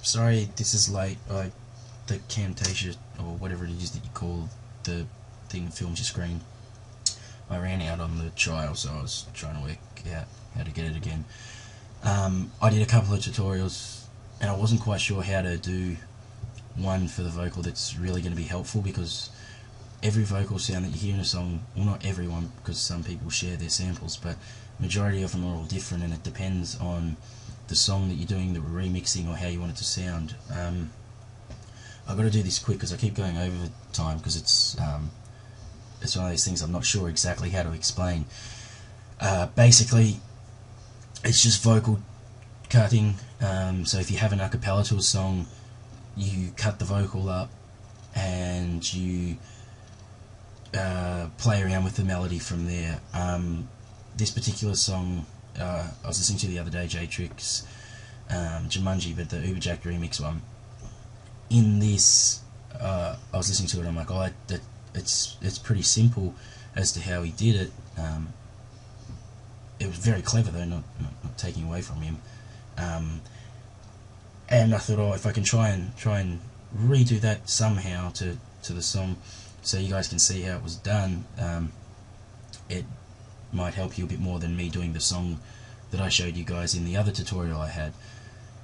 Sorry, this is late. The Camtasia, or whatever it is that you call the thing that films your screen, I ran out on the trial, so I was trying to work out how to get it again. I did a couple of tutorials, and I wasn't quite sure how to do one for the vocal that's really going to be helpful, because every vocal sound that you hear in a song, well, not everyone, because some people share their samples, but majority of them are all different, and it depends on the song that you're doing, the remixing, or how you want it to sound. I've got to do this quick because I keep going over time, because it's one of those things I'm not sure exactly how to explain. Basically, it's just vocal cutting. So if you have an a cappella to a song, you cut the vocal up and you play around with the melody from there. This particular song I was listening to the other day, J-Trick's Jumanji, but the Uberjak'd remix one. In this, I was listening to it, I'm like, oh, it's pretty simple as to how he did it. It was very clever though, not taking away from him. And I thought, oh, if I can try and redo that somehow to the song, so you guys can see how it was done, it might help you a bit more than me doing the song that I showed you guys in the other tutorial I had,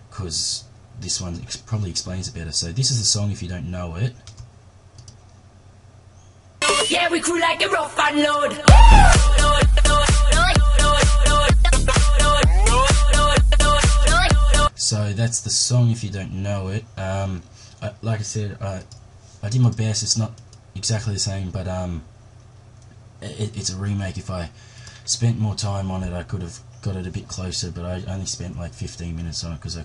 because this one probably explains it better. So this is the song if you don't know it. Yeah, we crew like a rough and load. So that's the song if you don't know it. Like I said, I did my best. It's not exactly the same, but it's a remake. If I spent more time on it, I could have got it a bit closer, but I only spent like 15 minutes on it because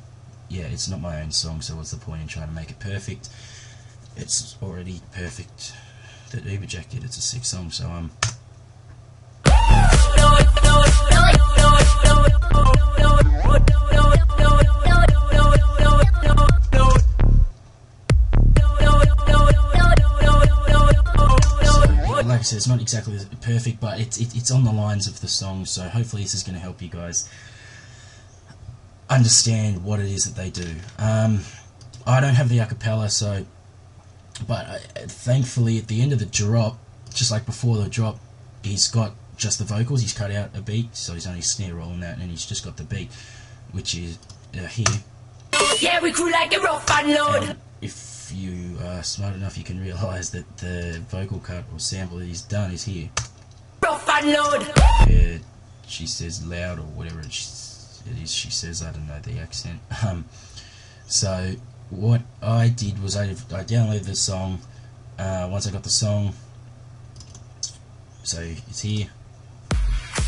it's not my own song, so what's the point in trying to make it perfect? It's already perfect that Uberjak'd did. It's a sick song, so like I said, it's not exactly perfect, but it's on the lines of the song, so hopefully this is going to help you guys understand what it is that they do. I don't have the a cappella, so, but thankfully at the end of the drop, just like before the drop, he's got just the vocals. He's cut out a beat, so he's only snare roll and that, and he's just got the beat, which is here. Yeah, we crew like a rough and load. And if you are smart enough, you can realise that the vocal cut or sample that he's done is here. Rough and load. Where she says loud or whatever it is she says, I don't know the accent. So what I did was I downloaded the song. Once I got the song, so it's here.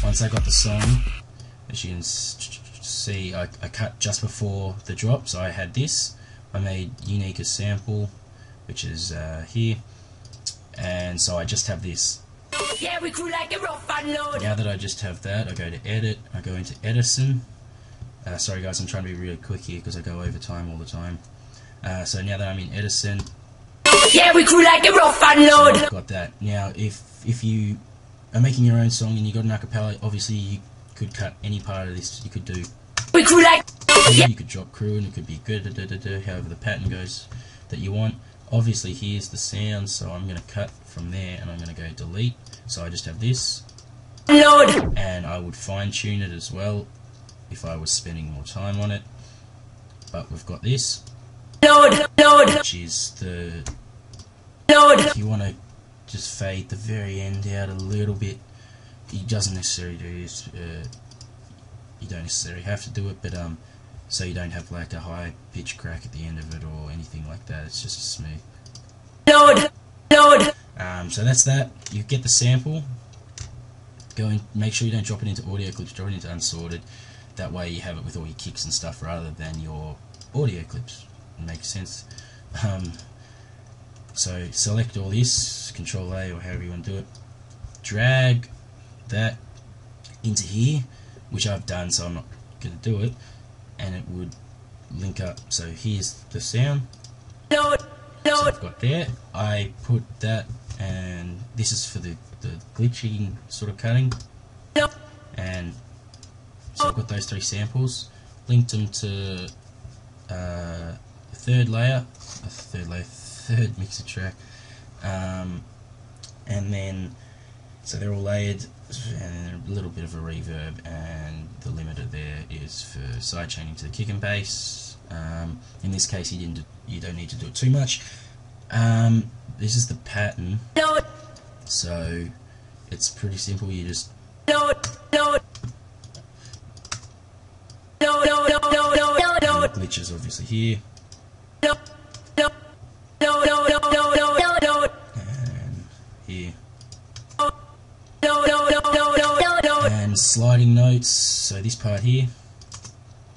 Once I got the song, as you can see, I cut just before the drop, so I had this. I made unique as sample, which is here, and so I just have this. Yeah, we crew like a rough and load. Now that I just have that, I go to edit, I go into Edison. Sorry guys, I'm trying to be really quick here because I go over time all the time. So now that I'm in Edison, yeah, we crew like a rough and load. So I've got that. Now if you are making your own song and you got an a cappella, obviously you could cut any part of this. You could do, we crew like, you could drop crew and it could be good, however the pattern goes that you want. Obviously here's the sound, so I'm going to cut from there and I'm going to go delete. So I just have this, load, and I would fine tune it as well if I was spending more time on it. But we've got this, load, which is the, load. if you want to just fade the very end out a little bit, he doesn't necessarily do this. You don't necessarily have to do it, but so you don't have like a high pitch crack at the end of it or anything like that. It's just smooth. Load. So that's that. You get the sample. Go and make sure you don't drop it into audio clips. Drop it into unsorted. That way you have it with all your kicks and stuff rather than your audio clips. It makes sense. So select all this, Control A or however you want to do it. Drag that into here, which I've done, so I'm not going to do it, and it would link up. So here's the sound. So I've got there. I put that, and this is for the glitching sort of cutting. And so I've got those three samples, linked them to third mixer track, and then so they're all layered, and a little bit of a reverb, and the limiter there is for sidechaining to the kick and bass. In this case, you don't need to do it too much. This is the pattern, so it's pretty simple. You just the glitch is obviously here, and here, and sliding notes. So this part here,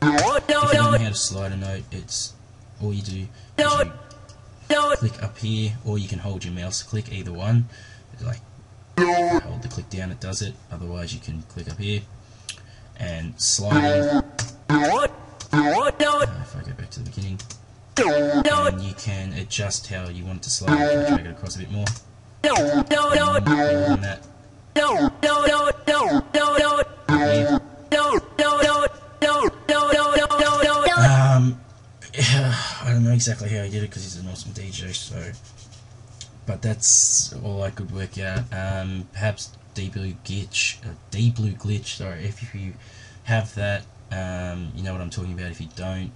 if you don't know how to slide a note, it's all you do is you click up here, or you can hold your mouse click, either one. Like hold the click down, it does it. Otherwise, you can click up here and sliding. If I go back to the beginning, and you can adjust how you want it to slide. You can drag it across a bit more. And that. I don't know exactly how he did it because he's an awesome DJ. So, but that's all I could work out. Perhaps Deep Blue Glitch. Sorry, if you have that, you know what I'm talking about. If you don't,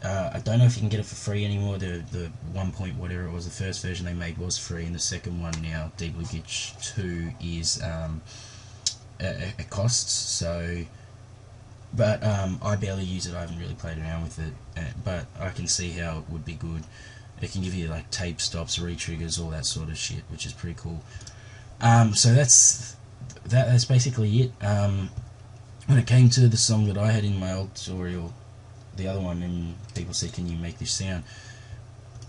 I don't know if you can get it for free anymore. The 1 point whatever it was, the first version they made was free, and the second one now, Deep Blue Glitch 2, is it costs. So, but I barely use it. I haven't really played around with it, but I can see how it would be good. It can give you like tape stops, re-triggers, all that sort of shit, which is pretty cool. So that's basically it. When it came to the song that I had in my old tutorial, the other one, and people said, can you make this sound?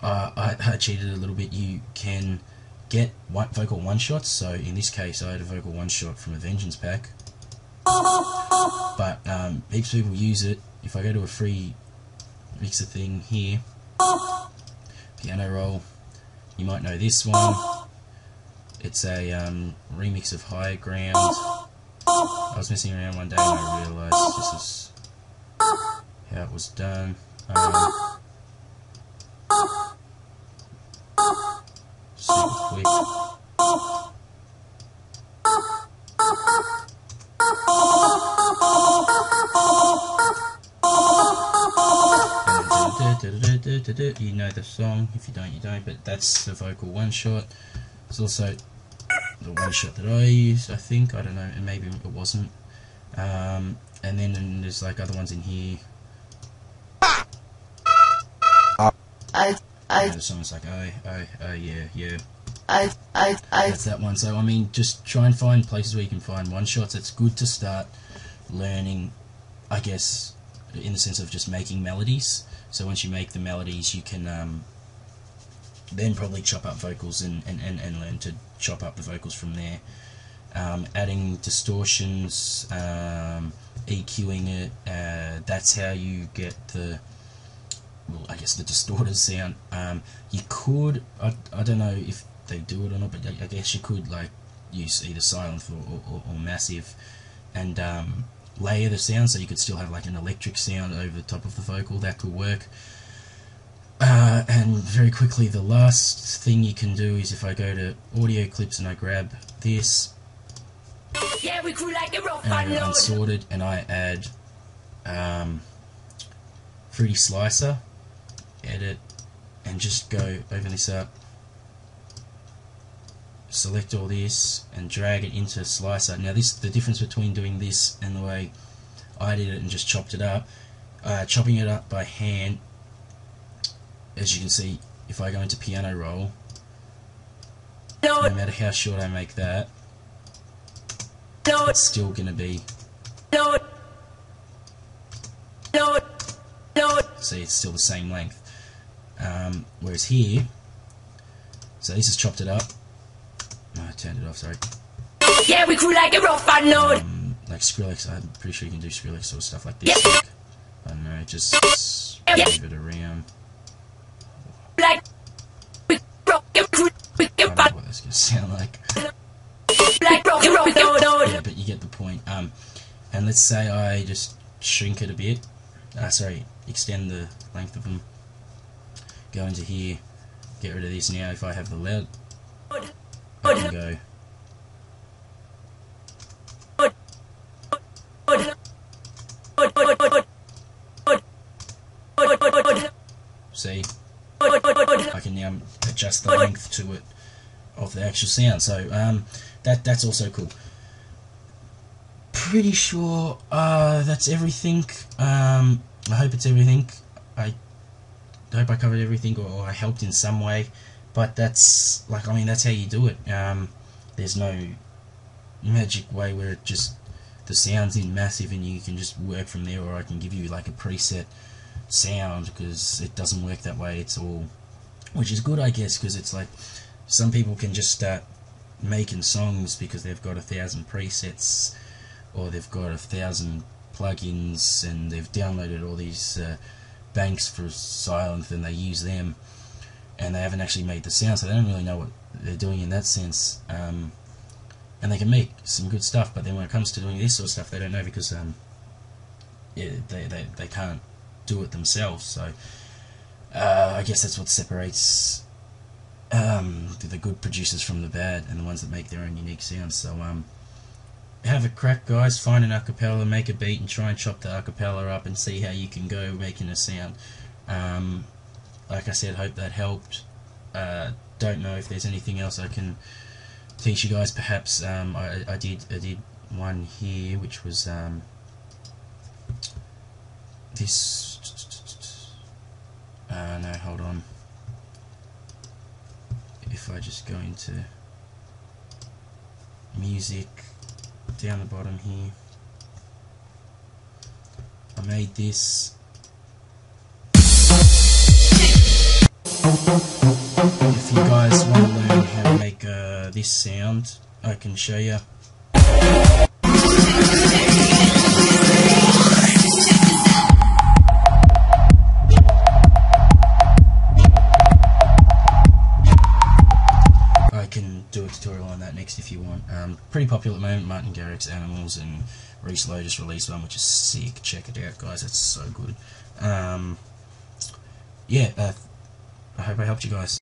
I cheated a little bit. You can get vocal one-shots, so in this case I had a vocal one-shot from a Vengeance pack, but heaps of people use it. If I go to a free mixer thing here, piano roll, you might know this one. It's a remix of Higher Ground. I was messing around one day and I realised this is how it was done. Super quick. You know the song. If you don't, you don't. But that's the vocal one shot. There's also the one shot that I used, I think. I don't know, and maybe it wasn't. And then there's like other ones in here. The song's like, oh, yeah. That's that one. So I mean, just try and find places where you can find one shots. It's good to start learning, I guess, in the sense of just making melodies. So once you make the melodies, you can then probably chop up vocals and learn to chop up the vocals from there. Adding distortions, EQing it, that's how you get the, well, I guess the distorted sound. You could, I don't know if they do it or not, but I guess you could like use either silent or massive and layer the sound, so you could still have like an electric sound over the top of the vocal. That could work. And very quickly, the last thing you can do is if I go to audio clips and I grab this, Yeah, we crew like a rock and I go unload. unsorted, and I add Fruity Slicer, edit, and just go open this up, select all this, and drag it into Slicer. Now the difference between doing this and the way I did it and just chopped it up, chopping it up by hand, as you can see, if I go into piano roll, no matter how short I make that, it's still going to be, see, it's still the same length. Whereas here, so this has chopped it up. No, I turned it off, sorry. Yeah, we crew like a rock unload. Like Skrillex, I'm pretty sure you can do Skrillex sort of stuff like this. Like, I don't know, just move it around. Like we rock and crew, we I can don't know what that's going to sound like. like rock and roll. Yeah, but you get the point. And let's say I just shrink it a bit. sorry, extend the length of them. Go into here, get rid of this. Now if I have the loud, I can go. See, I can now adjust the length to it of the actual sound. So that's also cool. Pretty sure that's everything. I hope it's everything. I hope I covered everything, or I helped in some way. But that's that's how you do it. There's no magic way where it just the sound's in massive and you can just work from there, or I can give you like a preset sound, because it doesn't work that way. It's all, which is good, I guess, because it's like some people can just start making songs because they've got 1,000 presets, or they've got 1,000 plugins, and they've downloaded all these banks for Silent, and they use them, and they haven't actually made the sound, so they don't really know what they're doing in that sense. And they can make some good stuff, but then when it comes to doing this sort of stuff, they don't know, because they can't do it themselves. So I guess that's what separates the good producers from the bad, and the ones that make their own unique sounds. So have a crack, guys. Find an acapella, make a beat, and try and chop the acapella up and see how you can go making a sound. Like I said, hope that helped. Don't know if there's anything else I can teach you guys. Perhaps I did one here, which was this. No, hold on. If I just go into music down the bottom here, I made this. If you guys want to learn how to make this sound, I can show you. I can do a tutorial on that next if you want. Pretty popular at the moment. Martin Garrix's Animals, and Reese Lowe just released one which is sick. Check it out, guys. It's so good. Yeah, I hope I helped you guys.